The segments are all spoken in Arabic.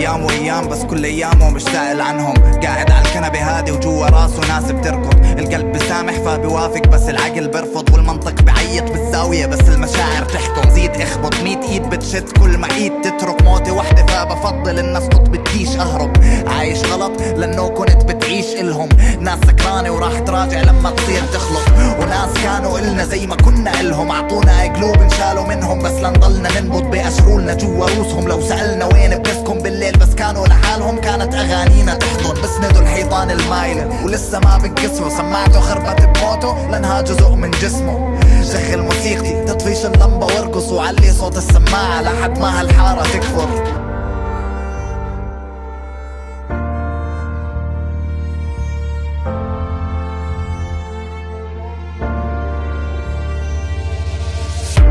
ايام وايام بس كل ايامه مش سائل عنهم. قاعد على الكنبه هادي وجوا راسه ناس بتركض. القلب بسامح فبيوافق بس العقل برفض، والمنطق بعيط بالزاويه بس المشاعر تحكم. زيد اخبط 100 ايد بتشد كل ما ايد تترك. موتي وحده فبفضل ان اسقط بتجيش اهرب. عايش غلط لانه كنت بتعيش الهم. ناس سكرانه وراح تراجع لما تصير تخلط، وناس كانوا إلنا زي ما كنا إلهم. اعطونا قلوب انشالوا منهم بس لنضلنا ننبض بأشرولنا جوا روسهم. لو سألنا وين بنسكن بالليل بس كانوا لحالهم، كانت اغانينا تحضن بسندوا الحيطان المايلة ولسه ما بنكسره. سماعته خربت بموته لانها جزء من جسمه. شغل موسيقتي تطفيش اللمبة وارقص، وعلي صوت السماعة لحد ما هالحارة تكفر.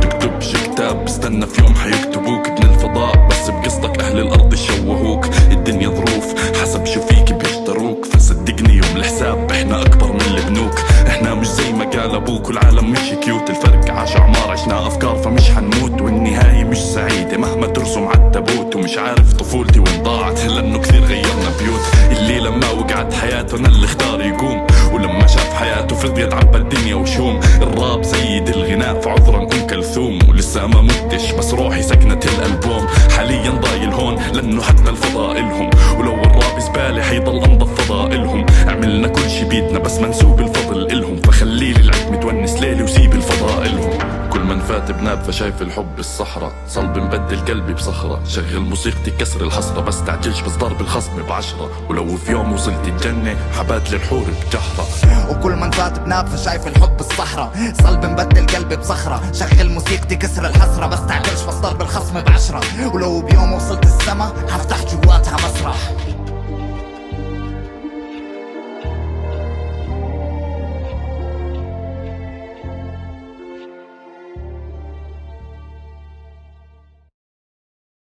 تكتبش كتاب استنى في يوم حيكتبوك ابن الفضاء، بس بقصتك اهل الارض يشوهوك. الدنيا ظروف حسب شو فيك بيشتروك، فصدقني يوم الحساب احنا اكبر من البنوك. احنا مش زي ما قال ابوك والعالم مش كيوت. الفرق عاش اعمار عشنا افكار فمش حنموت، والنهاية مش سعيدة مهما ترسم عالتابوت. ومش عارف طفولتي وين ضاعت لانه كثير غيرنا بيوت. اللي لما وقعت حياتنا اللي اختار يقوم، ولما شاف حياته فضيت عبى الدنيا وشوم. الراب سيد الغناء فعذرا ام كلثوم، ولسه ما متش بس روحي سكنت الالبوم. حاليا ضايل هون لانه حتى الفضاء الهم، ولو الراب زبالة حيضل انظف فضائلهم. عملنا كل شي بيدنا بس منسوب الفضل الهم، فخليلي العد متونس ليلي وسيب الفضاء الهم. كل من فات بناب فشايف الحب الصحراء، صلب مبدل قلبي بصخرة. شغل موسيقتي كسر الحسرة بس تعجلش بس ضرب الخصم ب10. ولو في يوم وصلت الجنة حبات للحور بجحرة. وكل من فات بناب فشايف الحب الصحراء، صلب مبدل قلبي بصخرة. شغل موسيقتي كسر الحسرة بس تعجلش بس ضرب الخصم ب10. ولو بيوم وصلت